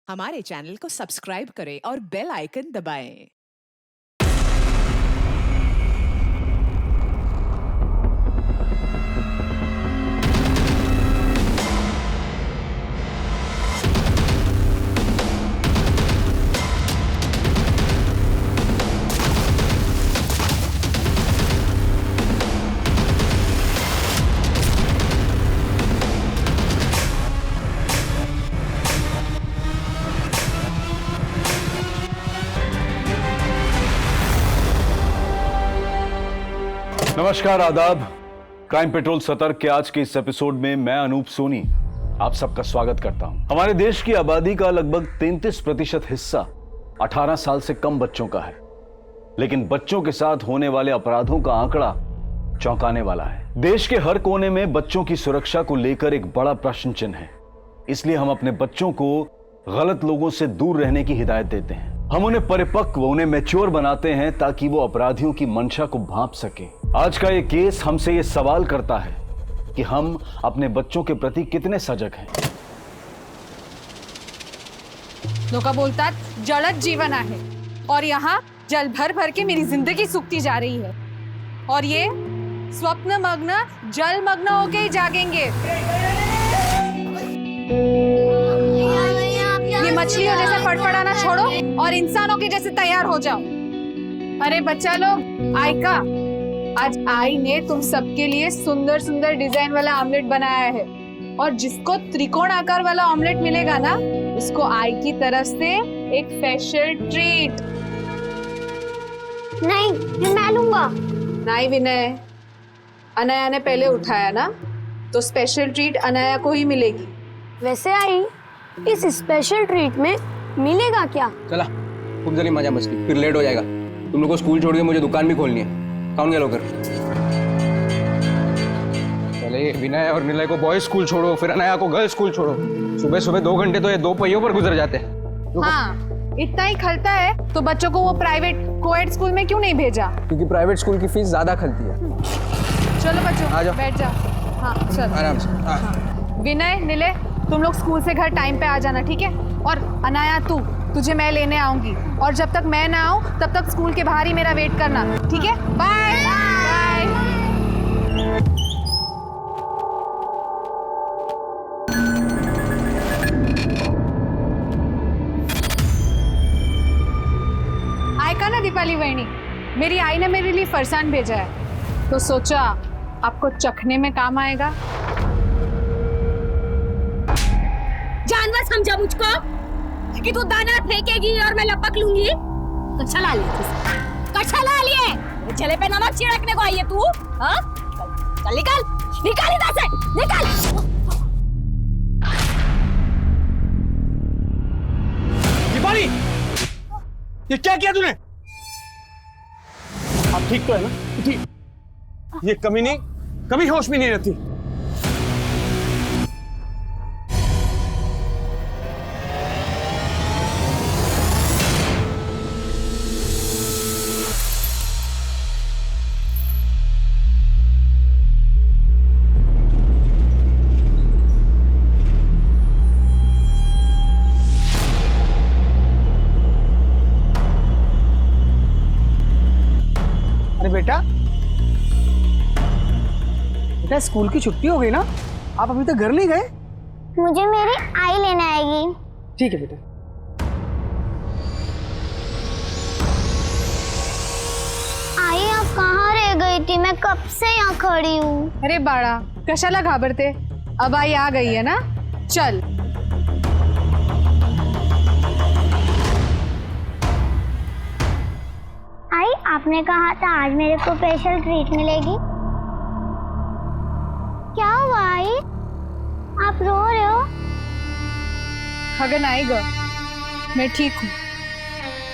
हमारे चैनल को सब्सक्राइब करें और बेल आइकन दबाएं। नमस्कार, आदाब। क्राइम पेट्रोल सतर्क के आज के इस एपिसोड में मैं अनूप सोनी आप सबका स्वागत करता हूं। हमारे देश की आबादी का लगभग 33% हिस्सा 18 साल से कम बच्चों का है, लेकिन बच्चों के साथ होने वाले अपराधों का आंकड़ा चौंकाने वाला है। देश के हर कोने में बच्चों की सुरक्षा को लेकर एक बड़ा प्रश्न चिन्ह है। इसलिए हम अपने बच्चों को गलत लोगों से दूर रहने की हिदायत देते हैं। हम उन्हें परिपक्व, उन्हें मैच्योर बनाते हैं ताकि वो अपराधियों की मंशा को भांप सके। आज का ये केस हमसे ये सवाल करता है कि हम अपने बच्चों के प्रति कितने सजग हैं। लोका बोलतात जळत जीवन आहे और यहाँ जल भर भर के मेरी जिंदगी सूखती जा रही है और ये स्वप्न मग्न जल मग्न होके ही जागेंगे। ये मछलियों जैसे फड़फड़ाना छोड़ो और इंसानों के जैसे तैयार हो जाओ। अरे बच्चा लोग, आयका, आज आई ने तुम सबके लिए सुंदर सुंदर डिजाइन वाला ऑमलेट बनाया है और जिसको त्रिकोण आकार वाला ऑमलेट मिलेगा ना, उसको आई की तरफ से एक स्पेशल ट्रीट। नहीं, मैं लूंगा। नहीं विनय, अनाया ने पहले उठाया ना, तो स्पेशल ट्रीट अनाया को ही मिलेगी। वैसे आई, इस स्पेशल ट्रीट में मिलेगा क्या? चला, खूब जल्दी मजा मस्ती, फिर लेट हो जाएगा। तुम लोग को स्कूल छोड़ के मुझे दुकान भी खोलनी है। कौन गया लोकर? पहले विनय और निलय को बॉयज स्कूल छोड़ो, फिर अनाया को गर्ल्स स्कूल छोड़ो। सुबह सुबह 2 घंटे तो ये 2 पहियों पर गुजर जाते हैं। हाँ, इतना ही खलता है तो बच्चों को वो प्राइवेट कोएड स्कूल में क्यों नहीं भेजा? क्योंकि प्राइवेट स्कूल की फीस ज्यादा खलती है। चलो बच्चों, आ जाओ। बैठ जाओ। हाँ चलो, आराम से। विनय, निलय, तुम लोग स्कूल से घर टाइम पे आ जाना, ठीक है? और अनाया, तुझे मैं लेने आऊंगी और जब तक मैं ना आऊं तब तक स्कूल के बाहर ही मेरा वेट करना, ठीक है? Bye bye. आयका ना दीपाली वहिनी, मेरी आई ने मेरे लिए फरसान भेजा है, तो सोचा आपको चखने में काम आएगा। जानवर समझा मुझको कि तू दाना फेंकेगी और मैं लपक लूंगी? कच्छा ला लिए चले पे नमक छिड़कने को आई है तू? हाँ? चल निकाल इधर से, निकाल। दीपाली, ये क्या किया तूने? आप ठीक तो है ना? ठीक। ये कभी होश में नहीं रहती। अरे बेटा स्कूल की छुट्टी हो गई ना? आप अभी तक घर नहीं गए? मुझे मेरी आई लेने आएगी। ठीक है बेटा। आई, आप कहाँ रह गई थी? मैं कब से यहाँ खड़ी हूँ। अरे बाळा, कशाला घाबरते? अब आई आ गई है ना, चल। आई, आपने कहा था आज मेरे को स्पेशल ट्रीट मिलेगी। क्या हुआ आई? आप रो रहे हो? खगन आएगा, मैं ठीक हूँ।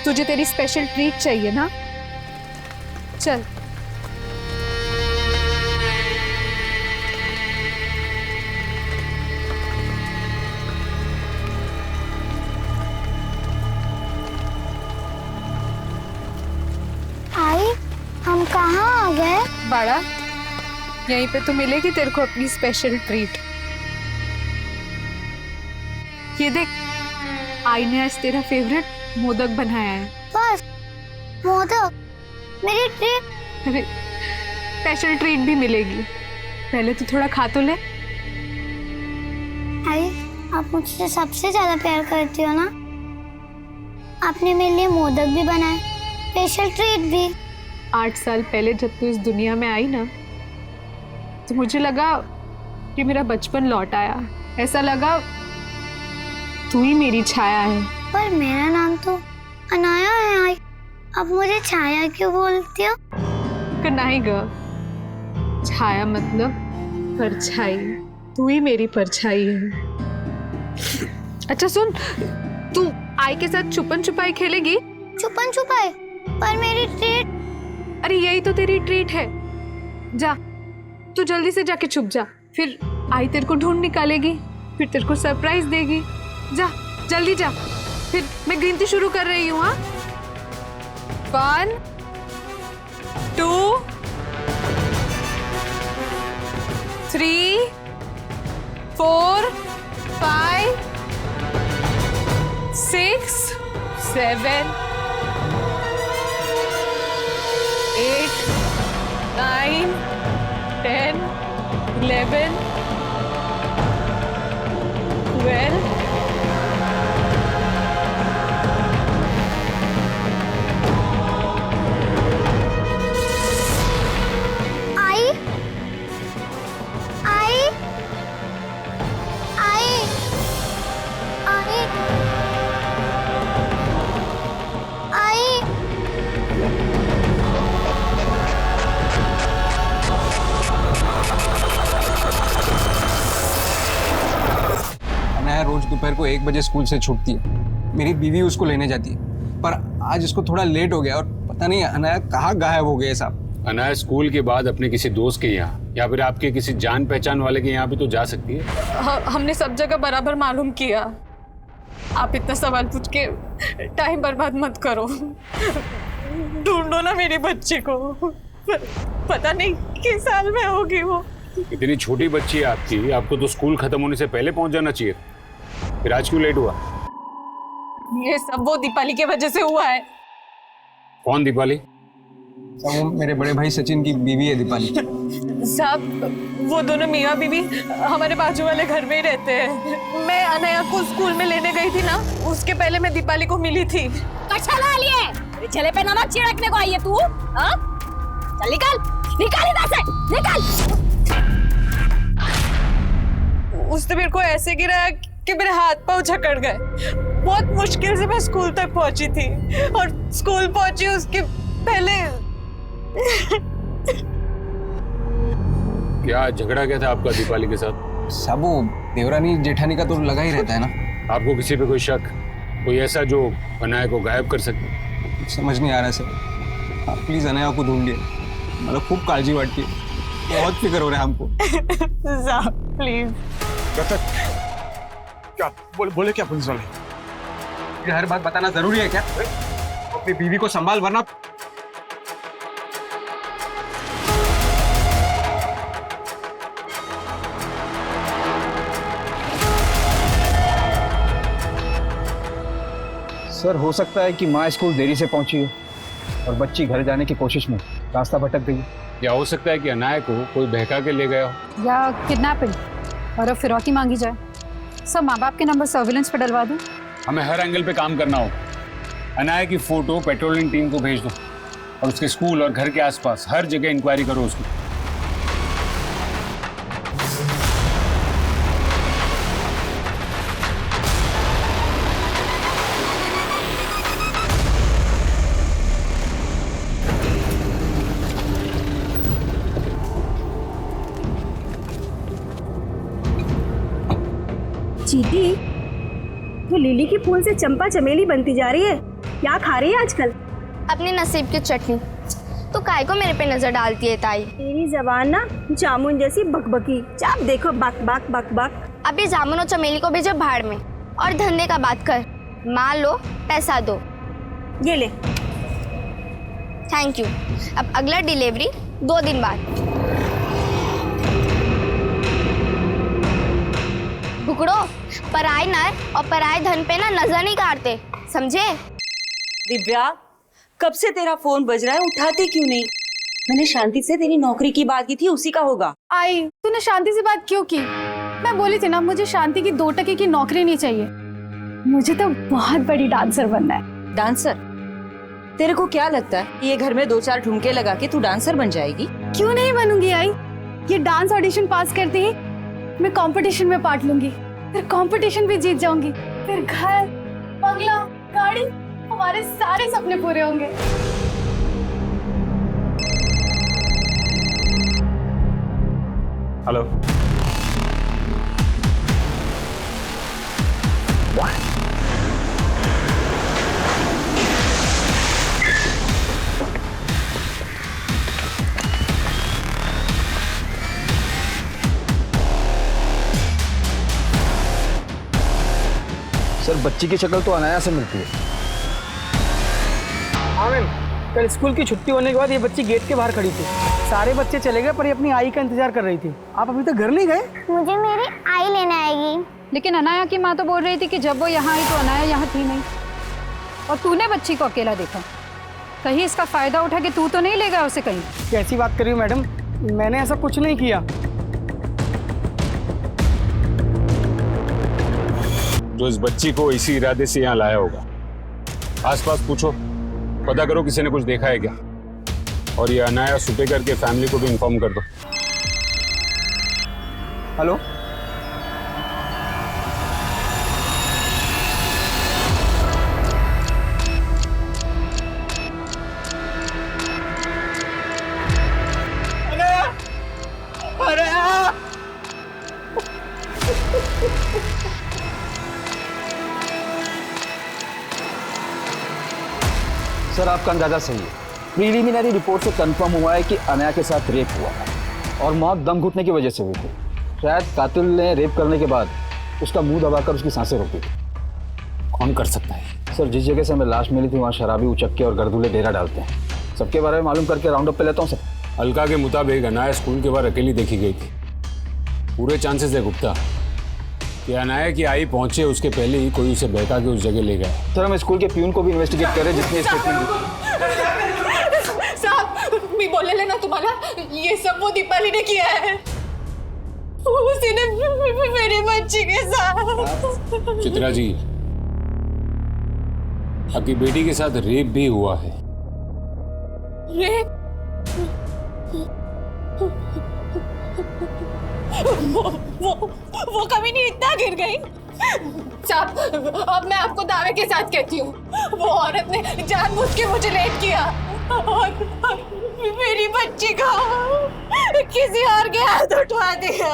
तुझे तेरी स्पेशल ट्रीट चाहिए ना? चल। आई, हम कहाँ आ गए? बाड़ा, यहीं पे तो मिलेगी तेरे को अपनी स्पेशल ट्रीट। ये देख, आई ने आज तेरा फेवरेट मोदक बनाया है। बस मोदक? मेरी ट्रीट? अरे स्पेशल ट्रीट भी मिलेगी, पहले तो थोड़ा खा तो ले। आई, आप मुझसे सबसे ज्यादा प्यार करती हो ना? आपने मेरे लिए मोदक भी बनाए, स्पेशल ट्रीट भी। 8 साल पहले जब तू इस दुनिया में आई ना, तो मुझे लगा कि मेरा बचपन लौट आया। ऐसा लगा तू ही मेरी छाया है। पर मेरा नाम तो अनाया है आई, अब मुझे छाया क्यों बोलती हो? नहीं ग, छाया मतलब परछाई, तू ही मेरी परछाई है। अच्छा सुन, तू आई के साथ छुपन छुपाई खेलेगी? छुपन छुपाई? पर मेरी ट्रीट? अरे यही तो तेरी ट्रीट है। जा, तू जल्दी से जाके छुप जा, फिर आई तेरे को ढूंढ निकालेगी, फिर तेरे को सरप्राइज देगी। जा जल्दी जा, फिर मैं गिनती शुरू कर रही हूँ। हाँ, 1 2 3 4 5 6 7 8 9 10 11 12 आई, आई, आई, आई, आई। अनाया रोज दोपहर को 1 बजे स्कूल से छूटती है, मेरी बीवी उसको लेने जाती है, पर आज इसको थोड़ा लेट हो गया और पता नहीं अनाया कहाँ गायब हो गए साहब। अनाया स्कूल के बाद अपने किसी दोस्त के यहाँ या फिर आपके किसी जान पहचान वाले के यहाँ भी तो जा सकती है। हमने सब जगह बराबर मालूम किया। आप इतना सवाल पूछ के टाइम बर्बाद मत करो। ढूंढो ना मेरी बच्ची को, पता नहीं किस साल में होगी वो। इतनी छोटी बच्ची है आपकी, आपको तो स्कूल खत्म होने से पहले पहुंच जाना चाहिए, फिर आज क्यों लेट हुआ? ये सब वो दीपाली की वजह से हुआ है। कौन दीपाली? वो मेरे बड़े भाई सचिन की बीवी है दीपाली। साहब वो दोनों मियाँ बीवी हमारे बाजू वाले घर में ही रहते हैं। मैं अनया को स्कूल में लेने गई थी ना, उसके पहले मैं दीपाली को मिली थी। कच्छा ला लिए, मेरे चले पे नमक छिड़कने को आई है तू? हाँ? चल निकल, निकल इधर से, निकल। उसने मेरे को ऐसे गिराया कि मेरे हाथ पांव जकड़ गए। बहुत मुश्किल से मैं स्कूल तक पहुंची थी, और स्कूल पहुंची उसके पहले। क्या झगड़ा क्या था आपका दीपाली के साथ? साहब वो देवरानी जेठानी का तो लगा ही रहता है ना। आपको किसी पे कोई शक, कोई ऐसा जो अनाया को गायब कर सके? समझ नहीं आ रहा सर, आप प्लीज अनाया को ढूंढिए, मतलब खूब काळजी वाटती है, बहुत फिक्र हो रहा है हमको। प्लीज। क्या बोले क्या पुलिस वाले? ये हर बात बताना जरूरी है क्या? अपनी बीवी को संभाल, वरना सर हो सकता है कि माँ स्कूल देरी से पहुंची हो और बच्ची घर जाने की कोशिश में रास्ता भटक गई। या हो सकता है कि अनाया को कोई बहका के ले गया हो, या किडनैपिंग और अब फिरौती मांगी जाए। सब माँ बाप के नंबर सर्विलेंस पे डलवा दूं। हमें हर एंगल पे काम करना होगा। अनाया की फोटो पेट्रोलिंग टीम को भेज दो और उसके स्कूल और घर के आसपास हर जगह इंक्वायरी करो उसकी। चीटी, तो लिली की फूल से चंपा चमेली बनती जा रही है। क्या खा रही है आजकल? अपने नसीब की चटनी। तो काय को मेरे पे नजर डालती है ताई? तेरी जबान ना जामुन जैसी बकबकी, जब देखो बक बक बक बक। अभी जामुन और चमेली को भेजो भाड़ में, और धंधे का बात कर। माल लो, पैसा दो। ये ले। Thank you. अब अगला डिलीवरी 2 दिन बाद। भुकड़ो, पराई नर और पराए धन पे ना नजर नहीं काटते, समझे? दिव्या, कब से तेरा फोन बज रहा है, उठाती क्यों नहीं? मैंने शांति से तेरी नौकरी की बात की थी, उसी का होगा। आई, तूने शांति से बात क्यों की? मैं बोली थी ना मुझे शांति की 2 टके की नौकरी नहीं चाहिए। मुझे तो बहुत बड़ी डांसर बनना है। डांसर? तेरे को क्या लगता है कि ये घर में 2-4 ठुमके लगा के तू डांसर बन जाएगी? क्यों नहीं बनूंगी आई? ये डांस ऑडिशन पास करते ही मैं कंपटीशन में पार्ट लूंगी, फिर कंपटीशन भी जीत जाऊंगी, फिर घर, बंगला, गाड़ी, हमारे सारे सपने पूरे होंगे। हेलो। सर बच्ची की शक्ल तो अनाया से मिलती है। हाँ मैम, कल स्कूल की छुट्टी होने के बाद ये बच्ची गेट के बाहर खड़ी थी। सारे बच्चे चले गए पर ये अपनी आई का इंतजार कर रही थी। आप अभी तक घर नहीं गए? मुझे मेरी आई लेने आएगी। लेकिन अनाया की माँ तो बोल रही थी कि जब वो यहाँ आई तो अनाया यहाँ थी नहीं, और तूने बच्ची को अकेला देखा। कहीं इसका फायदा उठा के तू तो नहीं ले गया उसे कहीं? कैसी बात कर रही हो मैडम, मैंने ऐसा कुछ नहीं किया। जो इस बच्ची को इसी इरादे से यहाँ लाया होगा। आसपास पूछो, पता करो किसी ने कुछ देखा है क्या, और ये अनाया सुपेकर के फैमिली को भी इन्फॉर्म कर दो। हेलो, सर आपका अंदाजा सही है। प्रीलिमिनरी रिपोर्ट से कंफर्म हुआ है कि अनाया के साथ रेप हुआ है और मौत दम घुटने की वजह से हुई थी। शायद कातिल ने रेप करने के बाद उसका मुंह दबाकर उसकी सांसें रोकी थी। कौन कर सकता है? सर जिस जगह से हमें लाश मिली थी वहाँ शराबी उचक्के और गर्दूले डेरा डालते हैं। सबके बारे में मालूम करके राउंड अप पे लेता हूँ सर। अलका के मुताबिक अनाया स्कूल के बाहर अकेली देखी गई थी। पूरे चांसेस है गुप्ता कि अनाया की आई पहुंचे उसके पहले ही कोई उसे बहका के उस जगह ले गया। सर हम स्कूल के प्यून को भी इन्वेस्टिगेट कर रहे हैं जिसने स्टेटमेंट साहब, मैं बोले लेना तुम्हारा, ये सब वो दीपाली ने किया है। उसी ने मेरी बच्ची के साथ। चित्रा जी, आपकी बेटी के साथ रेप भी हुआ है। रेप? वो कभी नहीं इतना गिर गई। साहब, अब मैं आपको दावे के साथ कहती हूँ, वो औरत ने जानबूझ के मुझे लेट किया और मेरी बच्ची को किसी और के हाथ उठवा दिया।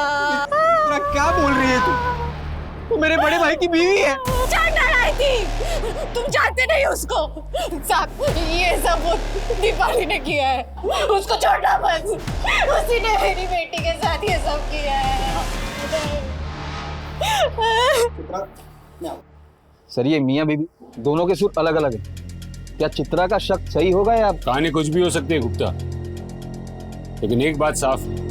क्या बोल रही है तू मेरे बड़े भाई की बीवी है। जानना रही थी, तुम जानते नहीं उसको। साहब, ये सब वो दीपाली ने किया है, उसको छोड़ना मत। उसी ने मेरी बेटी के साथ ये सब किया है। सर ये मियाँ बीवी दोनों के सुर अलग अलग है। क्या चित्रा का शक सही होगा या कहानी कुछ भी हो सकती है गुप्ता, लेकिन एक बात साफ है,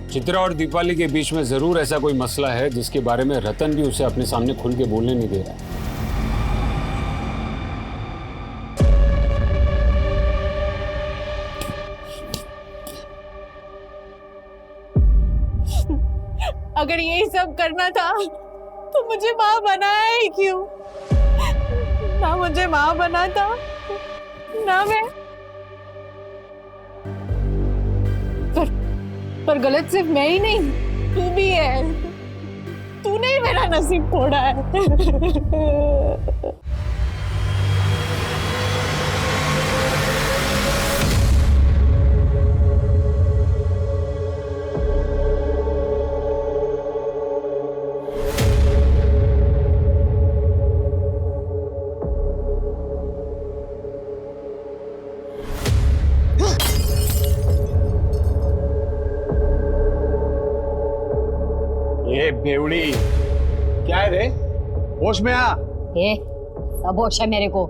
चित्रा और दीपाली के बीच में जरूर ऐसा कोई मसला है जिसके बारे में रतन भी उसे अपने सामने खुल के बोलने नहीं दे रहा है। अगर यही सब करना था तो मुझे माँ बनाया ही क्यों? ना मुझे माँ बना था, ना मैं। पर गलत सिर्फ मैं ही नहीं, तू भी है। तूने ही मेरा नसीब तोड़ा है। ये बेवड़ी क्या है रे? होश में आ। ए, सब होश है मेरे को,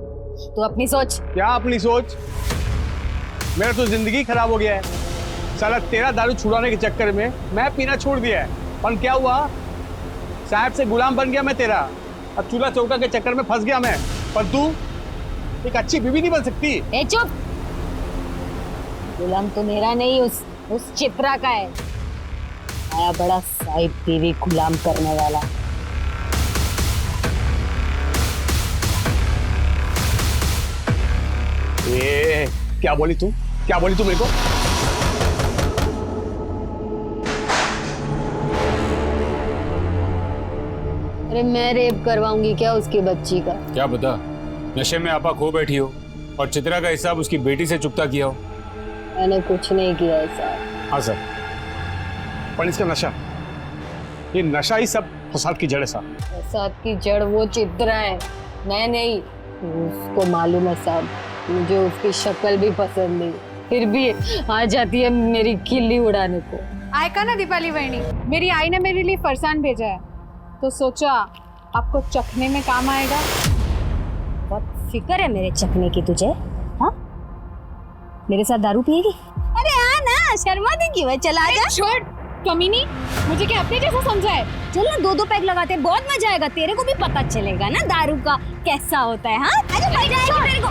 तू अपनी सोच। क्या अपनी सोच? मेरा तो जिंदगी खराब हो गया है। साला तेरा दारू छुड़ाने के चक्कर में मैं पीना छोड़ दिया है। और क्या हुआ? साहब से गुलाम बन गया मैं तेरा। अब चूल्हा चौका के चक्कर में फंस गया मैं। पर तू एक अच्छी बीवी नहीं बन सकती। ए चुप, गुलाम तो मेरा नहीं, उस चित्रा का है। आया बड़ा साहिब बीवी गुलाम करने वाला। ए, क्या बोली तू मेरे को? अरे मैं रेप करवाऊंगी क्या उसकी बच्ची का? क्या पता नशे में आपा खो बैठी हो और चित्रा का हिसाब उसकी बेटी से चुकता किया हो। मैंने कुछ नहीं किया ऐसा। हाँ सर, पर इसका नशा, ये नशा ही सब फसाद की जड़ है साहब। फसाद की जड़ वो चित्रा है, मैं नहीं। उसको मालूम है साहब, मुझे उसकी शक्ल भी पसंद नहीं, फिर भी आ जाती है मेरी खिल्ली उड़ाने को। आयका ना दीपाली बहनी, मेरी आई ने मेरे लिए फरसान भेजा है, तो सोचा आपको चखने में काम आएगा। बहुत फिक्र है मेरे चखने की तुझे? हाँ, मेरे साथ दारू पिएगी? अरे हाँ ना, शर्मा दी क्यों है? चला जा। छोड़ कमीनी, मुझे क्या अपने जैसा समझा है? चल ना, 2-2 पैक लगाते, बहुत मजा आएगा। तेरे को भी पता चलेगा ना दारू का कैसा होता है। हाँ, अरे मजा आएगा मेरे को।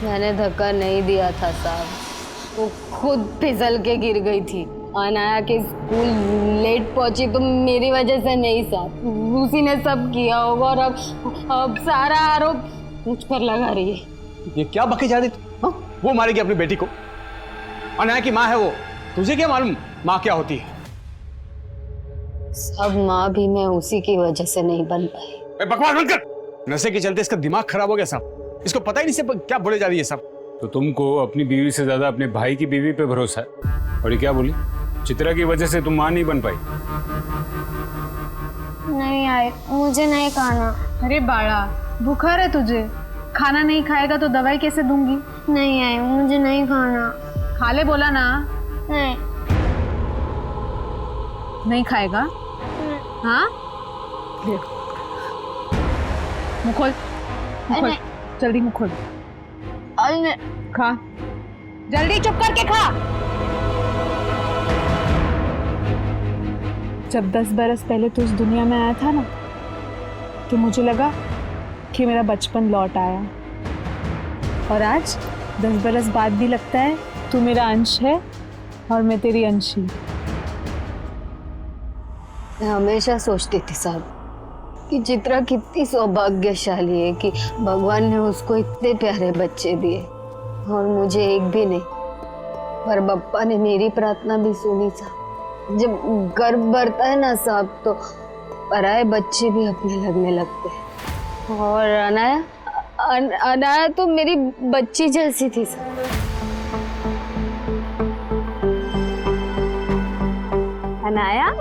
मैंने धक्का नहीं दिया था साहब, वो खुद फिसल के गिर गई थी। अनाया के स्कूल लेट पहुंची तो मेरी वजह से नहीं साहब, उसी ने सब किया होगा और अब सारा आरोप मुझ पर लगा रही है। ये क्या बके जा रही तू? वो मारेगी अपनी बेटी को। अनाया की माँ है वो, तुझे क्या मालूम माँ क्या होती है? सब माँ भी मैं उसी की वजह से नहीं बन पाई। बकवास बंद कर। नशे के चलते इसका दिमाग खराब हो गया साहब, इसको पता ही नहीं सब क्या बोले जा रही है साहब। तो तुमको अपनी बीवी से ज्यादा अपने भाई की बीवी पे भरोसा है। और ये क्या बोली? चित्रा की वजह से तुम माँ नहीं बन पाई? नहीं आए, मुझे नहीं खाना। अरे बाड़ा, बुखार है तुझे, खाना नहीं खाएगा तो दवाई कैसे दूंगी? नहीं आए, मुझे नहीं खाना। खा ले बोला ना। नहीं। नहीं खाएगा? हाँ, मुँह खोल, जल्दी मुँह खोल। खा, जल्दी चुप करके खा। जब 10 बरस पहले तू इस दुनिया में आया था ना, तो मुझे लगा कि मेरा बचपन लौट आया, और आज 10 बरस बाद भी लगता है तू मेरा अंश है और मैं तेरी अंशी। मैं हमेशा सोचती थी साहब कि चित्रा कितनी सौभाग्यशाली है कि भगवान ने उसको इतने प्यारे बच्चे दिए और मुझे एक भी नहीं। पर बप्पा ने मेरी प्रार्थना भी सुनी साहब। जब गर्भ भरता है ना साहब, तो पराये बच्चे भी अपने लगने लगते हैं। और अनाया तो मेरी बच्ची जैसी थी साहब। अनाया,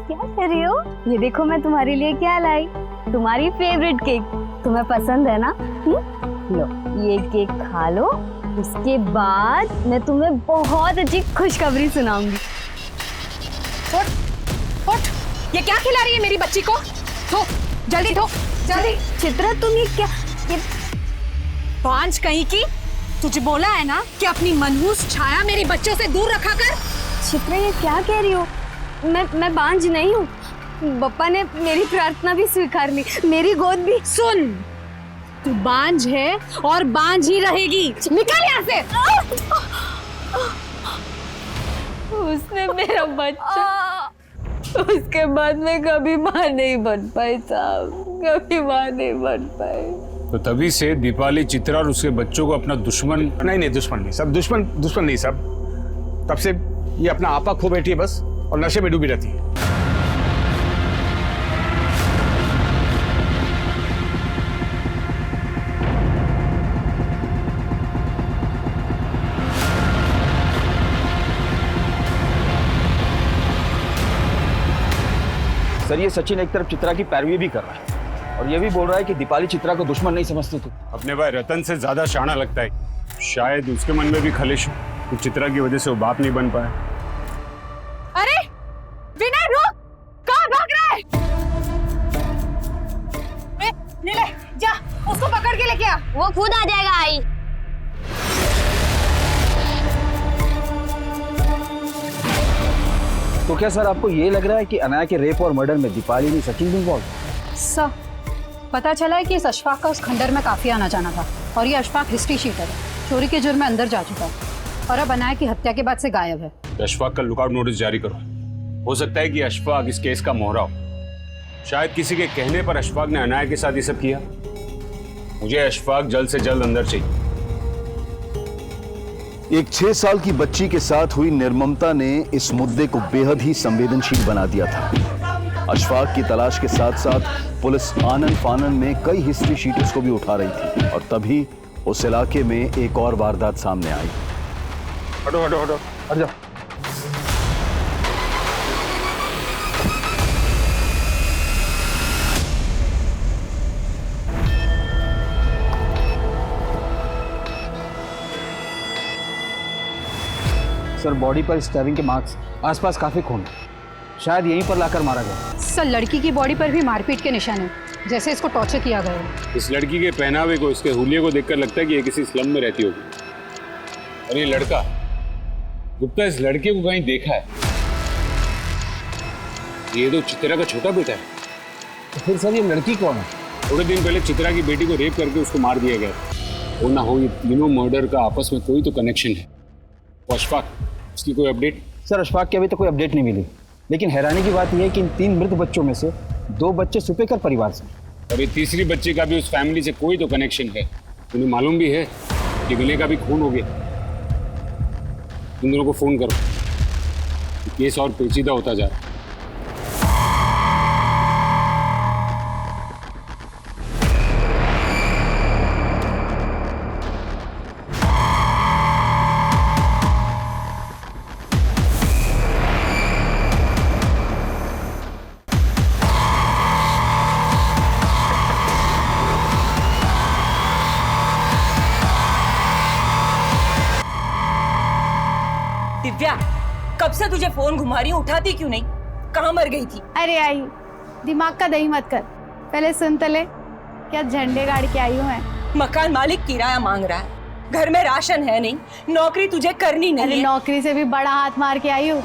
क्या कर रही हो? ये देखो मैं तुम्हारे लिए क्या लाई, तुम्हारी फेवरेट केक। तुम्हें पसंद है ना? लो ये केक खा लो, उसके बाद मैं तुम्हें बहुत अच्छी खुशखबरी सुनाऊंगी। उठ, ये क्या खिला रही है मेरी बच्ची को? थो, जल्दी थो, जल्दी। चित्रा तुम ये क्या, ये बांझ कहीं की, तुझे बोला है ना कि अपनी मनहूस छाया मेरे बच्चों से दूर रखा कर। चित्रा ये क्या कह रही हो? मैं बांझ नहीं हूँ, बप्पा ने मेरी प्रार्थना भी स्वीकार ली, मेरी गोद भी। सुन, तू बांझ है और बांझ ही रहेगी। निकल यहाँ से। उसने मेरा बच्चा, उसके बाद मैं कभी माँ नहीं बन पाई साहब, कभी माँ नहीं बन पाई। तो तभी से दीपाली चित्रा और उसके बच्चों को अपना दुश्मन। नहीं, दुश्मन नहीं सब, दुश्मन नहीं सब। तब से ये अपना आपा खो बैठी है बस, और नशे में डूबी रहती है। सर ये सचिन एक तरफ चित्रा की पैरवी भी कर रहा है और ये भी बोल रहा है कि दीपाली चित्रा को दुश्मन नहीं समझती थी। अपने भाई रतन से ज्यादा शाना लगता है। शायद उसके मन में भी खलिश हो कि चित्रा की वजह से वो बाप नहीं बन पाया। अरे विनय रुक, कहाँ भाग रहा है? ले जा, उसको पकड़ के लेके आ। वो खुद आ जाएगा। आई तो क्या सर आपको ये लग रहा है कि अनाया के रेप और मर्डर में दीपाली ने सचिन भी इन्वॉल्व? सर पता चला है कि इस अशफाक का उस खंडर में काफी आना जाना था और ये अशफाक हिस्ट्री शीटर है, चोरी के जुर्म में अंदर जा चुका है और अब अनाया की हत्या के बाद से गायब है। अशफाक का लुकआउट नोटिस जारी करो। हो सकता है कि अशफाक इस केस का मोहरा हो। शायद किसी के कहने पर अशफाक ने अनाया के साथ ये सब किया। मुझे अशफाक जल्द से जल्द अंदर चाहिए। एक 6 साल की बच्ची के साथ हुई निर्ममता ने इस मुद्दे को बेहद ही संवेदनशील बना दिया था। अशफाक की तलाश के साथ साथ पुलिस आनन फानन में कई हिस्ट्री शीटर्स को भी उठा रही थी और तभी उस इलाके में एक और वारदात सामने आई। हटो हटो हटो हट जाओ। सर बॉडी पर स्टैबिंग के मार्क्स, आसपास काफी खून, शायद यहीं पर लाकर मारा गया। सर लड़की की बॉडी पर भी मारपीट के निशान है, जैसे इसको टॉर्चर किया गया है। इस लड़की के पहनावे को, इसके हुलिये को देखकर लगता है कि ये किसी स्लम में रहती होगी। और ये लड़का, गुप्ता इस लड़के को कहीं देखा है। ये तो चित्रा का छोटा बेटा है। तो फिर सर ये लड़की कौन है? थोड़े दिन पहले चित्रा की बेटी को रेप करके उसको मार दिया गया। हो ना हो ये तीनों मर्डर का आपस में कोई तो कनेक्शन है। अशफाक, उसकी कोई अपडेट? सर अशफाक की अभी तक कोई अपडेट नहीं मिली, लेकिन हैरानी की बात यह है कि इन 3 मृत बच्चों में से 2 बच्चे सुपेकर परिवार से, और ये तीसरी बच्चे का भी उस फैमिली से कोई तो कनेक्शन है। तुम्हें मालूम भी है कि विनय का भी खून हो गया। तुम दोनों को फोन करो, केस और पेचीदा होता जा रहा है। दिव्या, कब से तुझे फोन घुमा रही हूँ, उठाती क्यों नहीं? कहाँ मर गई थी? अरे आई, दिमाग का दही मत कर, पहले सुन तो ले, क्या झंडे गाड़ के आई हूँ मैं। मकान मालिक किराया मांग रहा है, घर में राशन है नहीं, नौकरी तुझे करनी नहीं है। नौकरी से भी बड़ा हाथ मार के आई हूँ,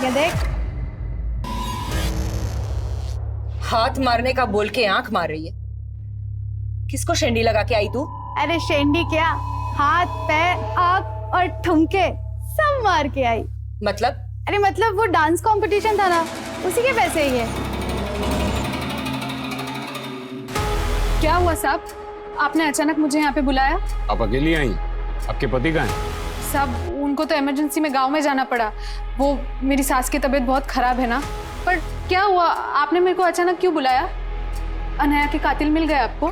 ये देख। हाथ मारने का बोल के आंख मार रही है। किसको शेंडी लगा के आई तू? अरे शेंडी क्या, हाथ पैर आँख और ठुमके सब मार के आई। मतलब? अरे मतलब वो डांस कंपटीशन था ना, उसी के पैसे ही है। क्या हुआ साहब, आपने अचानक मुझे यहाँ पे बुलाया? आप अकेली आई? आपके पति कहाँ हैं? साहब उनको तो इमरजेंसी में गांव में जाना पड़ा, वो मेरी सास की तबीयत बहुत खराब है ना। पर क्या हुआ, आपने मेरे को अचानक क्यों बुलाया? अनाया के कातिल मिल गए आपको?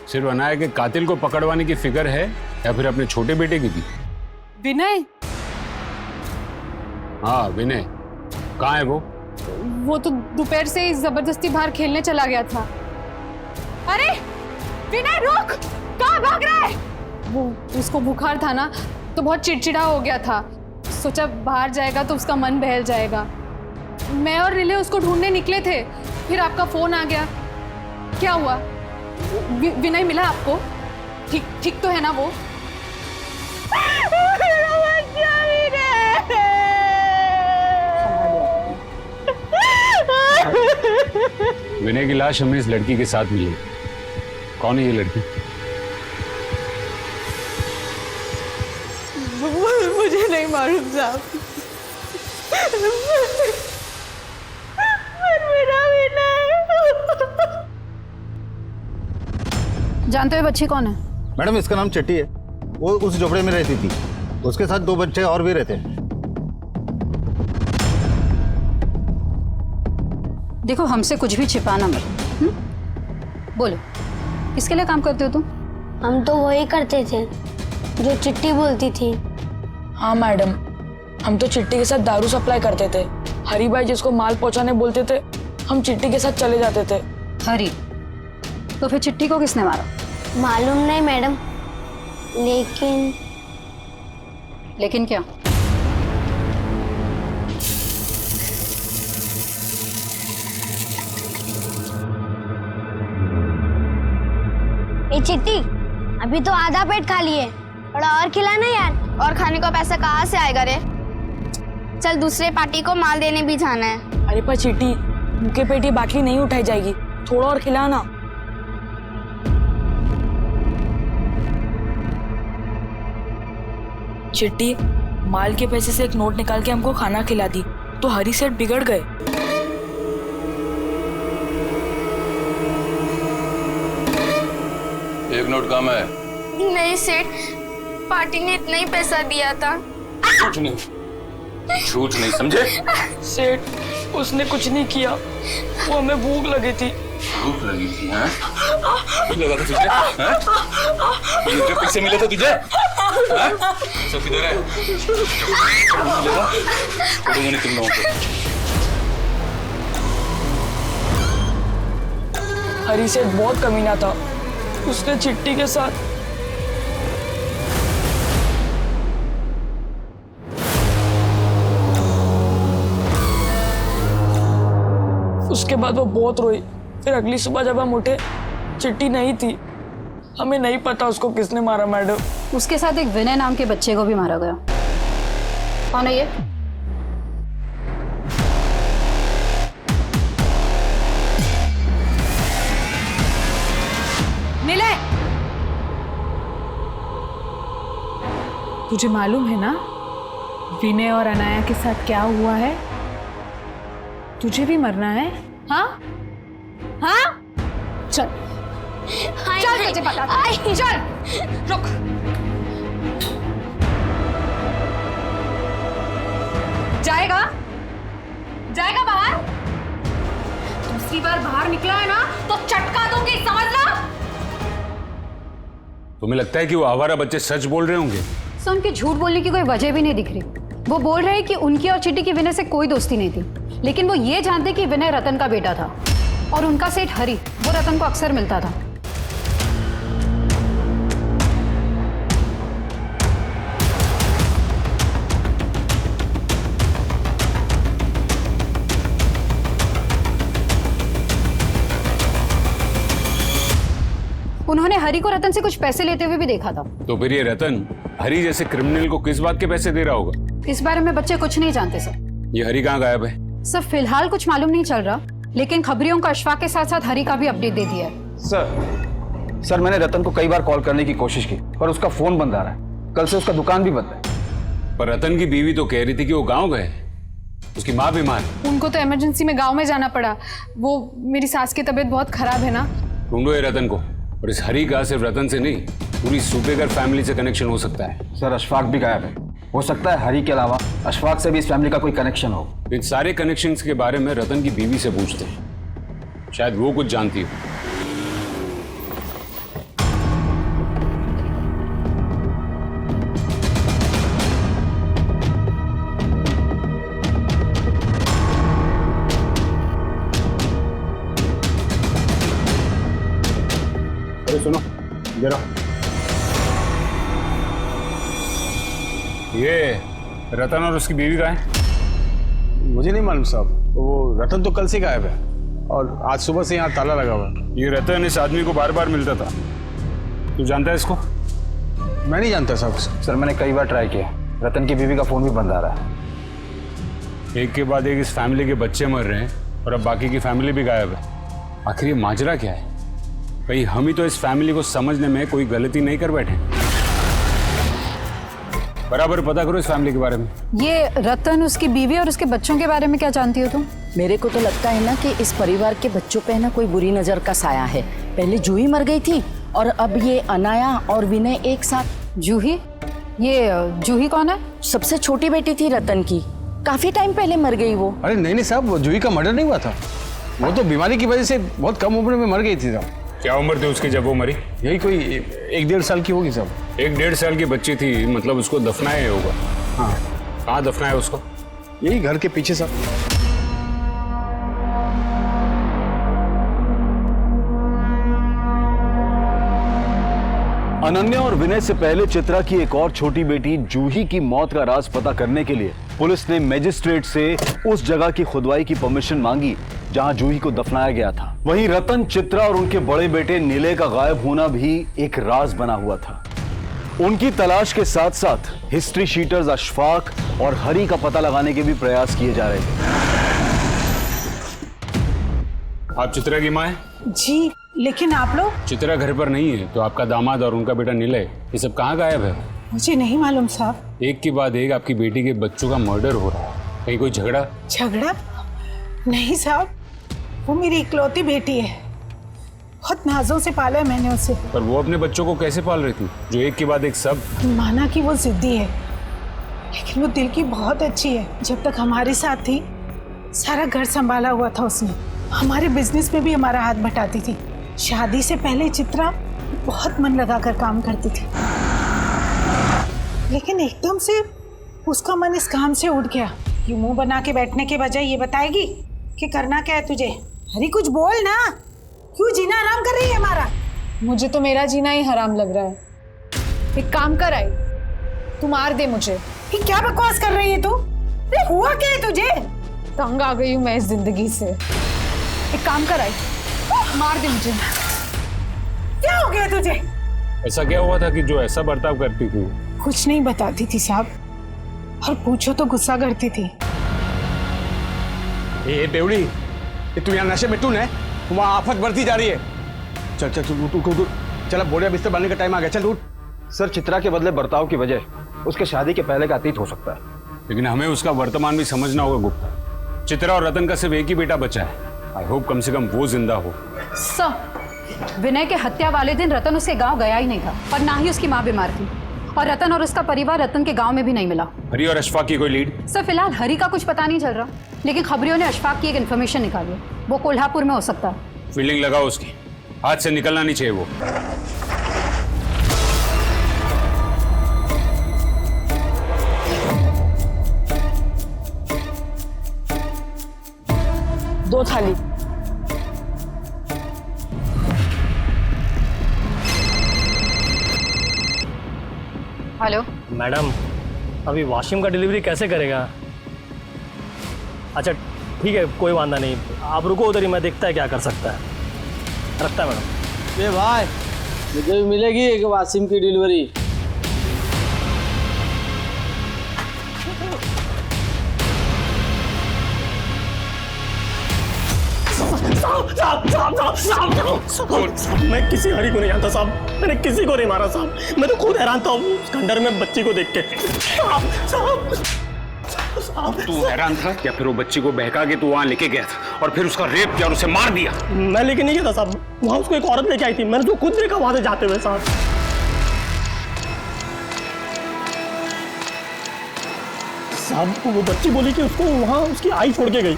सिर्फ अनाया के कातिल को पकड़वाने की फिक्र है या फिर अपने छोटे बेटे की भी? विनय? हाँ विनय, कहाँ है वो? वो तो दोपहर से ही जबरदस्ती बाहर खेलने चला गया था। अरे विनय रुक, कहाँ भाग रहा है? वो उसको बुखार था ना, तो बहुत चिड़चिड़ा हो गया था, सोचा बाहर जाएगा तो उसका मन बहल जाएगा। मैं और रिले उसको ढूंढने निकले थे, फिर आपका फोन आ गया। क्या हुआ, विनय मिला आपको? ठीक तो है ना वो? विनय की लाश हमें इस लड़की के साथ मिली। कौन है ये लड़की? मुझे नहीं मालूम साहब। जानते हो बच्ची कौन है? मैडम इसका नाम चट्टी है, वो उस झोपड़े में रहती थी, उसके साथ 2 बच्चे और भी रहते हैं। देखो हमसे कुछ भी छिपाना मत। बोलो किसके लिए काम करते हो तुम? हम तो वही करते थे जो चिट्टी बोलती थी। हाँ मैडम, हम तो चिट्टी के साथ दारू सप्लाई करते थे। हरी भाई जिसको माल पहुंचाने बोलते थे, हम चिट्टी के साथ चले जाते थे। हरी? तो फिर चिट्टी को किसने मारा? मालूम नहीं मैडम, लेकिन क्या? ए चिट्टी, अभी तो आधा पेट खा लिए, थोड़ा और खिलाना यार। और खाने का पैसा कहाँ से आएगा रे? चल दूसरे पार्टी को माल देने भी जाना है। अरे पर चिट्टी, मुँह पेटी बाटली नहीं उठाई जाएगी, थोड़ा और खिलाना। चिट्टी, माल के पैसे से एक नोट निकाल के हमको खाना खिला दी तो हरी सेठ बिगड़ गए। एक नोट कम है। नहीं सेठ, पार्टी ने इतना ही पैसा दिया था। झूठ नहीं, झूठ नहीं, समझे? सेठ, उसने कुछ नहीं किया, वो हमें भूख लगी थी। भूख लगी थी? हाँ? भूख लगा था तुझे? हाँ? मुझे पैसे मिले थे तुझे? हाँ? सब किधर है? मिलेगा? तुम लोगों को। हरी सेठ बहुत कमीना था, उसने चिट्टी के साथ उसके बाद वो बहुत रोई। फिर अगली सुबह जब हम उठे, चिट्टी नहीं थी। हमें नहीं पता उसको किसने मारा मैडम। उसके साथ एक विनय नाम के बच्चे को भी मारा गया। कौन है ये? निलय, तुझे मालूम है ना विनय और अनाया के साथ क्या हुआ है? तुझे भी मरना है? हाँ हाँ, चल चल, तुझे पता, चल, रुक। जाएगा जाएगा बाहर? दूसरी बार बाहर निकला है ना तो चटका दूंगी, समझ लो। तुम्हें लगता है कि वो आवारा बच्चे सच बोल रहे होंगे? सो उनके झूठ बोलने की कोई वजह भी नहीं दिख रही। वो बोल रहे हैं कि उनकी और चिट्टी की विनय से कोई दोस्ती नहीं थी, लेकिन वो ये जानते कि विनय रतन का बेटा था और उनका सेठ हरी वो रतन को अक्सर मिलता था। उन्होंने हरी को रतन से कुछ पैसे लेते हुए भी देखा था। तो फिर ये रतन हरी जैसे क्रिमिनल को किस बात के पैसे दे रहा होगा? इस बारे में बच्चे कुछ नहीं जानते सर। ये हरी कहाँ गायब है? सर फिलहाल कुछ मालूम नहीं चल रहा, लेकिन खबरियों का अशफाक के साथ साथ हरी का भी अपडेट दे दिया है। सर मैंने रतन को कई बार कॉल करने की कोशिश की पर उसका फोन बंद आ रहा है। कल से उसका दुकान भी बंद है। पर रतन की बीवी तो कह रही थी कि वो गाँव गए, उसकी माँ बीमार। उनको तो इमरजेंसी में गांव में जाना पड़ा। वो मेरी सास की तबीयत बहुत खराब है ना। ढूंढो ये रतन को। और इस हरी का सिर्फ रतन से नहीं, पूरी सूपेकर फैमिली से कनेक्शन हो सकता है। सर अशफाक भी गायब है, हो सकता है हरी के अलावा अशफाक से भी इस फैमिली का कोई कनेक्शन हो। इन सारे कनेक्शंस के बारे में रतन की बीवी से पूछते हैं, शायद वो कुछ जानती हो। अरे सुनो जरा, ये रतन और उसकी बीवी का है? मुझे नहीं मालूम साहब। वो रतन तो कल से गायब है और आज सुबह से यहाँ ताला लगा हुआ है। ये रतन इस आदमी को बार बार मिलता था। तू जानता है इसको? मैं नहीं जानता साहब। सर मैंने कई बार ट्राई किया, रतन की बीवी का फोन भी बंद आ रहा है। एक के बाद एक इस फैमिली के बच्चे मर रहे हैं और अब बाकी की फैमिली भी गायब है। आखिर ये माजरा क्या है? कहीं हम ही तो इस फैमिली को समझने में कोई गलती नहीं कर बैठे? बराबर पता करो इस फैमिली के बारे में। ये रतन, उसकी बीवी और उसके बच्चों के बारे में क्या जानती हो तुम? मेरे को तो लगता है ना कि इस परिवार के बच्चों पे ना कोई बुरी नजर का साया है। पहले जूही मर गई थी और अब ये अनाया और विनय एक साथ। जूही? ये जूही कौन है? सबसे छोटी बेटी थी रतन की, काफी टाइम पहले मर गई वो। अरे नहीं साहब, जूही का मर्डर नहीं हुआ था। वो तो बीमारी की वजह से बहुत कम उम्र में मर गई थी साहब। क्या उम्र थी उसकी जब वो मरी? यही कोई 1-1.5 साल की होगी साहब। 1-1.5 साल की बच्ची थी, मतलब उसको दफनाया होगा। हाँ। कहाँ दफनाया उसको? यही घर के पीछे साहब। अनन्या और विनय से पहले चित्रा की एक और छोटी बेटी जूही की मौत का राज पता करने के लिए पुलिस ने मजिस्ट्रेट से उस जगह की खुदवाई की परमिशन मांगी जहां जूही को दफनाया गया था। वहीं रतन, चित्रा और उनके बड़े बेटे नीले का गायब होना भी एक राज बना हुआ था। उनकी तलाश के साथ साथ हिस्ट्री शीटर्स अशफाक और हरी का पता लगाने के भी प्रयास किए जा रहे थे। आप चित्रा की माँ हैं? जी, लेकिन आप लोग? चित्रा घर पर नहीं है, तो आपका दामाद और उनका बेटा निलय ये सब कहाँ गायब है? मुझे नहीं मालूम साहब। एक के बाद एक आपकी बेटी के बच्चों का मर्डर हो रहा है। कहीं कोई झगड़ा? झगड़ा? नहीं साहब, वो मेरी इकलौती बेटी है। बहुत नाजों से पाला है मैंने उसे। पर वो अपने बच्चों को कैसे पाल रही थी, जो एक के बाद एक सब? माना कि वो जिद्दी है, लेकिन वो दिल की बहुत अच्छी है। जब तक हमारे साथ थी, सारा घर संभाला हुआ था उसने। हमारे बिजनेस में भी हमारा हाथ बटाती थी। शादी से पहले चित्रा बहुत मन लगाकर काम करती थी, लेकिन एकदम से उसका मन इस काम से उठ गया। ये मुंह बना के बैठने के बजाय ये बताएगी कि करना क्या है तुझे। अरे कुछ बोल ना, क्यों जीना हराम कर रही है हमारा? मुझे तो मेरा जीना ही हराम लग रहा है। एक काम कर आई, तू मार दे मुझे। ये क्या बकवास कर रही है तू? अरे हुआ क्या है तुझे? तंग आ गई हूँ मैं इस जिंदगी से। एक काम कर आई, मार दे मुझे। क्या हो गया तुझे? ऐसा क्या हुआ था कि जो ऐसा बर्ताव करती थी? कुछ नहीं बताती थी साहब, और पूछो तो गुस्सा करती थी। ये बेवड़ी, ये तू यहाँ नशे में टून है, वहाँ आफत बढ़ती जा रही है। चल चल चल उठ। चल अब बोरिया बिस्तर बनने का टाइम आ गया, चल उठ। सर, चित्रा के बदले बर्ताव की वजह उसके शादी के पहले का अतीत हो सकता है, लेकिन हमें उसका वर्तमान भी समझना होगा गुप्ता। चित्रा और रतन का सिर्फ एक ही बेटा बचा है। आई होप कम से कम वो जिंदा हो। सर, विनय के हत्या वाले दिन रतन उसके गांव गया ही नहीं था, और ना ही उसकी माँ बीमार थी, और रतन और उसका परिवार रतन के गांव में भी नहीं मिला। हरी और अशफाक की कोई लीड? सर, फिलहाल हरी का कुछ पता नहीं चल रहा, लेकिन खबरियों ने अशफाक की एक इन्फॉर्मेशन निकाली है। वो कोल्हापुर में हो सकता है। फील्डिंग लगाओ उसकी, हाथ से निकलना नहीं चाहिए वो। दो थाली। हेलो मैडम, अभी वाशिम का डिलीवरी कैसे करेगा? अच्छा ठीक है, कोई वादा नहीं, आप रुको उधर ही, मैं देखता है क्या कर सकता है। रखता है मैडम। ये भाई, मुझे भी मिलेगी एक वाशिम की डिलीवरी। साहब, मैं किसी हरी को नहीं जानता साहब, मैंने किसी को नहीं मारा साहब, मैं तो खुद हैरान था उस खंडर में बच्ची को देख के। तू हैरान था या फिर वो बच्ची को बहका के तू वहां लेके गया था और फिर उसका रेप किया और उसे मार दिया? मैं लेके नहीं गया था साहब, वहां उसको एक औरत लेके आई थी, मैंने तो खुद देखा वहां से जाते हुए साहब। साहब वो बच्ची बोली कि उसको वहां उसकी आई छोड़ के गई।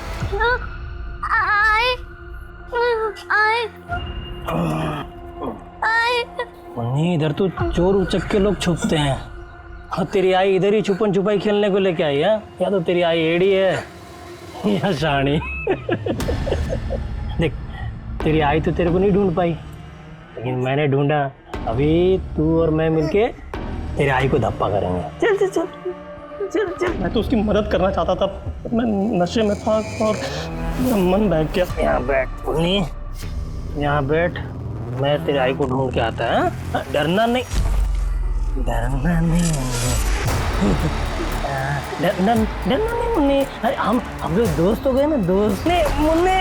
इधर तो चोर उचक के लोग छुपते हैं, और तेरी आई इधर ही छुपन छुपाई खेलने को लेके आई है। या तो तेरी आई एड़ी है या शानी। देख, तेरी आई तो तेरे को नहीं ढूंढ पाई, लेकिन मैंने ढूंढा। अभी तू और मैं मिलके तेरी आई को धप्पा करेंगे। चल चल चल चल चल। मैं तो उसकी मदद करना चाहता था, मैं नशे में था और मन बहक गया। यहाँ बैठ पुन्नी, यहाँ बैठ, मैं तेरी आई को ढूंढ के आता है। डरना नहीं, डरना नहीं, डरना नहीं मुन्नी। अरे हम लोग दोस्त हो गए ना, दोस्त ने मुन्नी।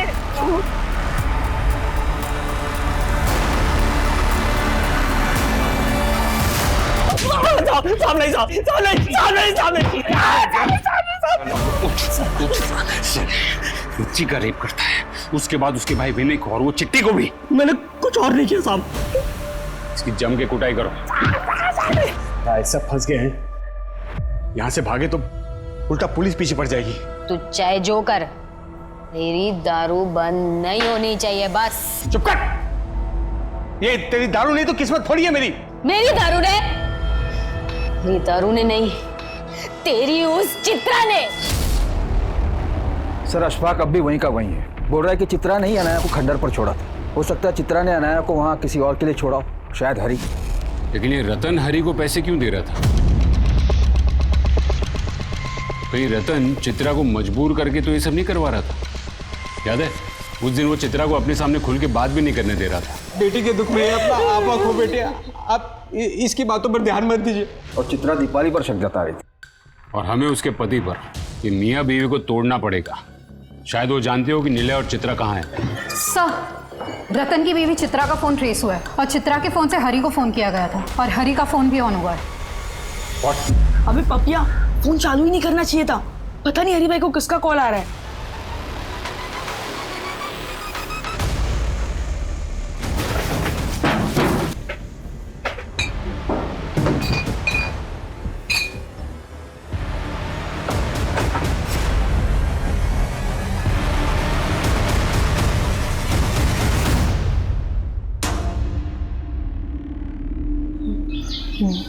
साहब नहीं, साहब नहीं, साहब नहीं। बच्ची का रेप करता है, उसके बाद उसके भाई विनय को और वो चिट्टी को भी। मैंने कुछ और नहीं किया साहब। इसकी जम के कुटाई करो। ऐसा फंस गए हैं, यहाँ से भागे तो उल्टा पुलिस पीछे पड़ जाएगी। तू चाहे जो कर, तेरी दारू बंद नहीं होनी चाहिए बस। चुप कर। ये तेरी दारू नहीं तो किस्मत फोड़ी है मेरी। मेरी दारू ने? मेरी दारू ने नहीं, तेरी उस चित्रा ने। सर, अशफाक अब भी वहीं का वहीं है। बोल रहा है कि चित्रा ने ही अनाया को खंडर पर छोड़ा था। हो सकता है चित्रा ने अनाया को वहां किसी और के लिए छोड़ा हो, शायद हरी। लेकिन ये रतन हरी को पैसे क्यों दे रहा था? कहीं रतन चित्रा को मजबूर करके तो ये सब नहीं करवा रहा था? याद है उस दिन वो चित्रा को अपने सामने खुल के बात भी नहीं करने दे रहा था। बेटी के दुख में अपना आपा खो बेटे, आप इसकी बातों पर ध्यान मत दीजिए। और चित्रा दीपाली पर शक जता रही थी, और हमें उसके पति पर कि मियाँ बीवी को तोड़ना पड़ेगा। शायद वो जानते हो कि निलय और चित्रा कहाँ है। सर, रतन की बीवी चित्रा का फोन ट्रेस हुआ है और चित्रा के फोन से हरी को फोन किया गया था और हरी का फोन भी ऑन हुआ है। अबे पपिया, फोन चालू ही नहीं करना चाहिए था। पता नहीं हरी भाई को किसका कॉल आ रहा है।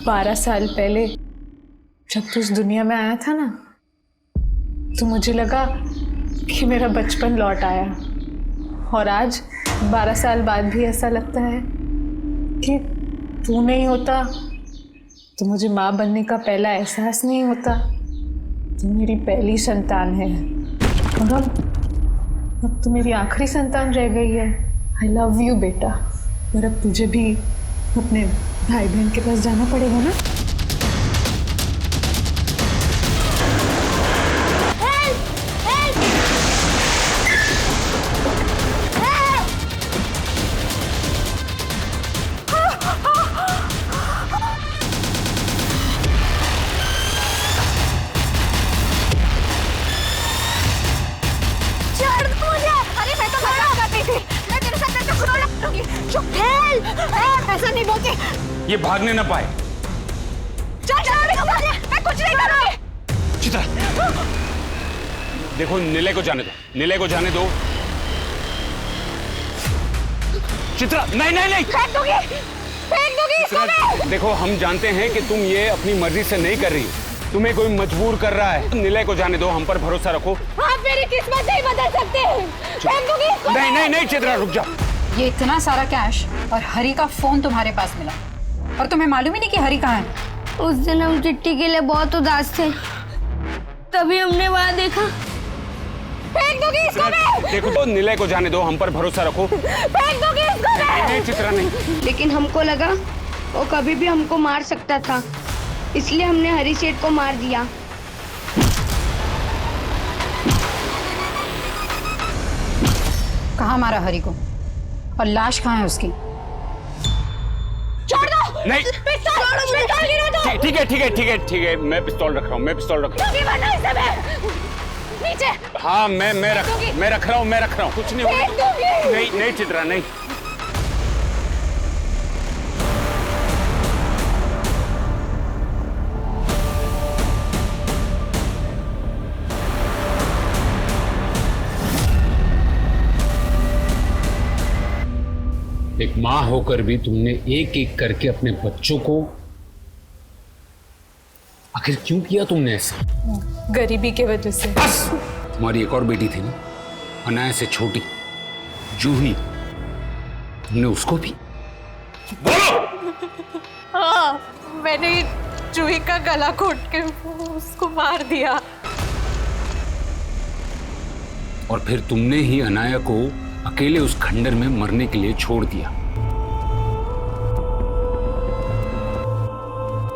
बारह साल पहले जब तू इस दुनिया में आया था ना, तो मुझे लगा कि मेरा बचपन लौट आया। और आज 12 साल बाद भी ऐसा लगता है कि तू नहीं होता तो मुझे माँ बनने का पहला एहसास नहीं होता। तू मेरी पहली संतान है और अब तू मेरी आखिरी संतान रह गई है। आई लव यू बेटा। और अब तुझे भी अपने भाई बहन के पास जाना पड़ेगा ना। ऐसा नहीं बोलते। ये भागने ना पाए। मैं कुछ नहीं करूंगी। चित्रा, देखो निलय को जाने दो, निलय को जाने दो। चित्रा, नहीं नहीं नहीं, फेंक दूंगी इसको मैं। देखो हम जानते हैं कि तुम ये अपनी मर्जी से नहीं कर रही, तुम्हें कोई मजबूर कर रहा है। निलय को जाने दो, हम पर भरोसा रखो। आप मेरी किस्मत नहीं बदल सकते। फेंक दूंगी इसको। नहीं नहीं नहीं चित्रा, रुक जाओ। ये इतना सारा कैश और हरी का फोन तुम्हारे पास मिला और तुम्हें मालूम ही नहीं कि हरी कहाँ है। उस दिन हम चिट्ठी के लिए बहुत उदास थे, तभी हमने वहाँ देखा। फेंक दूंगी इसको मैं। देखो तो निलय को जाने दो, हम पर भरोसा रखो। फेंक दूंगी इसको मैं। नहीं चित्रा नहीं। लेकिन हमको लगा वो कभी भी हमको मार सकता था, इसलिए हमने हरी सेठ को मार दिया। कहाँ मारा हरी को और लाश कहाँ है उसकी? छोड़ दो। नहीं। पिस्तौल गिरा दो। ठीक है ठीक है ठीक है ठीक है, मैं पिस्तौल रख रहा हूँ, मैं पिस्तौल रख रहा हूँ। नीचे। हाँ मैं रख रहा हूँ, कुछ नहीं होगा। नहीं नहीं चित्रा नहीं। एक माँ होकर भी तुमने एक एक करके अपने बच्चों को, आखिर क्यों किया तुमने ऐसा? गरीबी के वजह से। बस, तुम्हारी एक और बेटी थी ना, अनाया से छोटी, जूही, तुमने उसको भी? बोलो। हाँ, मैंने जूही का गला घोट के उसको मार दिया। और फिर तुमने ही अनाया को अकेले उस खंडर में मरने के लिए छोड़ दिया।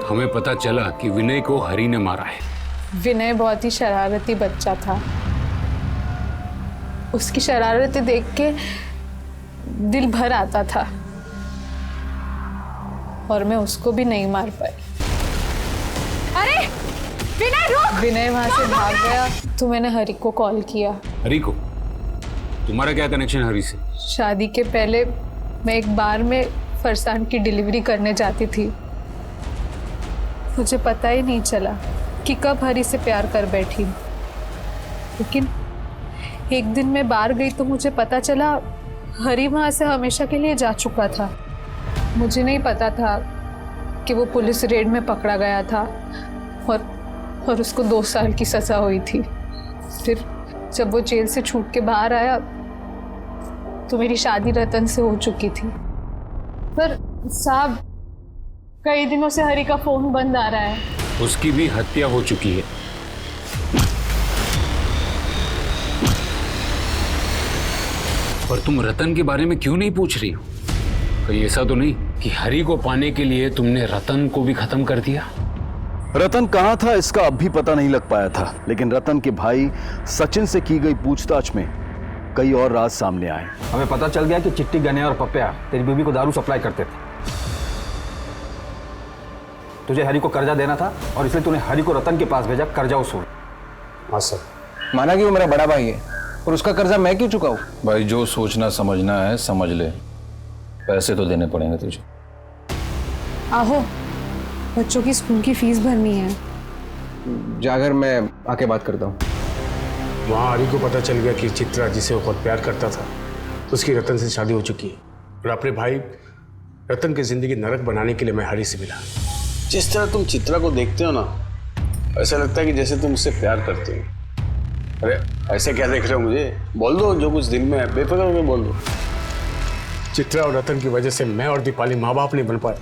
हमें पता चला कि विनय को हरी ने मारा है। विनय बहुत ही शरारती बच्चा था। उसकी शरारतें देख के दिल भर आता था और मैं उसको भी नहीं मार पाई। अरे विनय रुक। विनय वहां से भाग गया तो मैंने हरी को कॉल किया। हरी को? तुम्हारा क्या कनेक्शन हरी से? शादी के पहले मैं एक बार में फरसान की डिलीवरी करने जाती थी। मुझे पता ही नहीं चला कि कब हरी से प्यार कर बैठी, लेकिन एक दिन मैं बाहर गई तो मुझे पता चला हरी वहां से हमेशा के लिए जा चुका था। मुझे नहीं पता था कि वो पुलिस रेड में पकड़ा गया था और उसको 2 साल की सजा हुई थी। फिर जब वो जेल से छूट के बाहर आया तो मेरी शादी रतन से हो चुकी थी। पर साहब, कई दिनों से हरी का फोन बंद आ रहा है। उसकी भी हत्या हो चुकी है। और तुम रतन के बारे में क्यों नहीं पूछ रही हो? कहीं ऐसा तो नहीं कि हरी को पाने के लिए तुमने रतन को भी खत्म कर दिया? रतन कहां था इसका अब भी पता नहीं लग पाया था, लेकिन रतन के भाई सचिन से की गई पूछताछ में कई और राज सामने आए। हमें पता चल गया कि चिट्टी, गने और पप्पिया तेरी बीवी को दारू सप्लाई करते थे। तुझे हरी को कर्जा देना था और इसलिए तूने हरी को रतन के पास भेजा कर्जा वसूल। हाँ सर। माना कि वो मेरा बड़ा भाई है और उसका कर्जा मैं क्यों चुकाऊं? भाई जो सोचना समझना है समझ ले, पैसे तो देने पड़ेंगे तुझे। आहो, बच्चों की स्कूल की फीस भरनी है। जागर मैं आके बात करता हूँ। वहाँ हरी को पता चल गया कि चित्रा जिसे वो बहुत प्यार करता था उसकी रतन से शादी हो चुकी है, और अपने भाई रतन की जिंदगी नरक बनाने के लिए मैं हरी से मिला। जिस तरह तुम चित्रा को देखते हो ना, ऐसा लगता है कि जैसे तुम उससे प्यार करते हो। अरे ऐसे क्या देख रहे हो मुझे? बोल दो जो कुछ दिल में है, बेफिक्र होकर बोल दो। चित्रा और रतन की वजह से मैं और दीपाली माँ बाप नहीं बन पाए,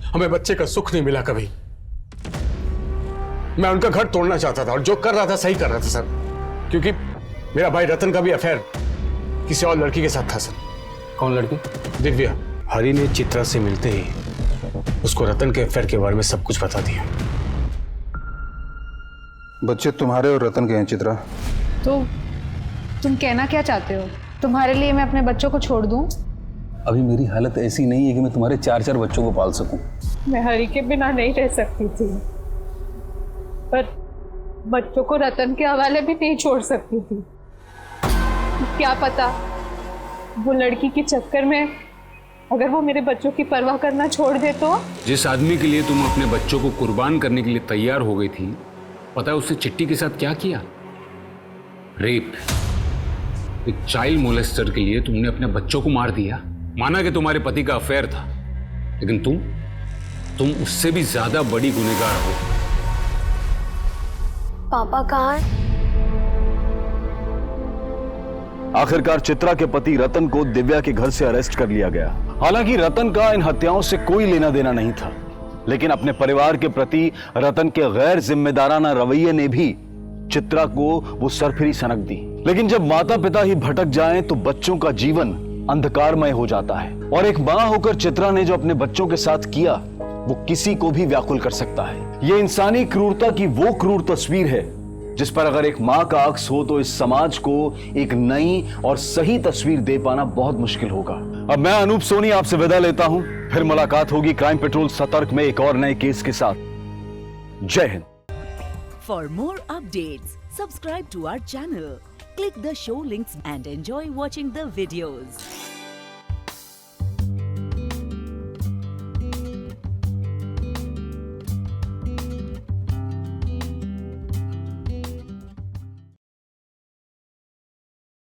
हमें बच्चे का सुख नहीं मिला कभी। मैं उनका घर तोड़ना चाहता था और जो कर रहा था सही कर रहा था सर, क्योंकि मेरा भाई रतन का भी अफेयर किसी और लड़की के साथ था सर। कौन लड़की? दिव्या। हरी ने चित्रा से मिलते ही उसको रतन के अफेयर के बारे में सब कुछ बता दिया। बच्चे तुम्हारे और रतन के हैं चित्रा। तो तुम कहना क्या चाहते हो? तुम्हारे लिए मैं अपने बच्चों को छोड़ दूं? अभी मेरी हालत ऐसी नहीं है कि मैं तुम्हारे 4-4 बच्चों को पाल सकूं। मैं हरी के बिना नहीं रह सकती थी, पर बच्चों को रतन के हवाले भी नहीं छोड़ सकती थी। क्या पता वो लड़की के चक्कर में अगर वो मेरे बच्चों की परवाह करना छोड़ दे तो? जिस आदमी के लिए तुम अपने बच्चों को कुर्बान करने के लिए तैयार हो गई थी, पता है उसने चिट्टी के साथ क्या किया? रेप। एक चाइल्ड मोलेस्टर के लिए तुमने अपने बच्चों को मार दिया। माना कि तुम्हारे पति का अफेयर था, लेकिन तुम उससे भी ज्यादा बड़ी गुनहगार हो। पापा कहाँ हैं? आखिरकार चित्रा के पति रतन को दिव्या के घर से अरेस्ट कर लिया गया। हालांकि रतन का इन हत्याओं से कोई लेना देना नहीं था, लेकिन अपने परिवार के प्रति रतन के गैर जिम्मेदाराना रवैये ने भी चित्रा को वो सरफिरी सनक दी। लेकिन जब माता पिता ही भटक जाएं तो बच्चों का जीवन अंधकारमय हो जाता है, और एक मां होकर चित्रा ने जो अपने बच्चों के साथ किया वो किसी को भी व्याकुल कर सकता है। ये इंसानी क्रूरता की वो क्रूर तस्वीर है जिस पर अगर एक मां का अक्स हो तो इस समाज को एक नई और सही तस्वीर दे पाना बहुत मुश्किल होगा। अब मैं अनूप सोनी आपसे विदा लेता हूं, फिर मुलाकात होगी क्राइम पेट्रोल सतर्क में एक और नए केस के साथ। जय Hind. For more updates, subscribe to our channel, click the show links and enjoy watching the videos.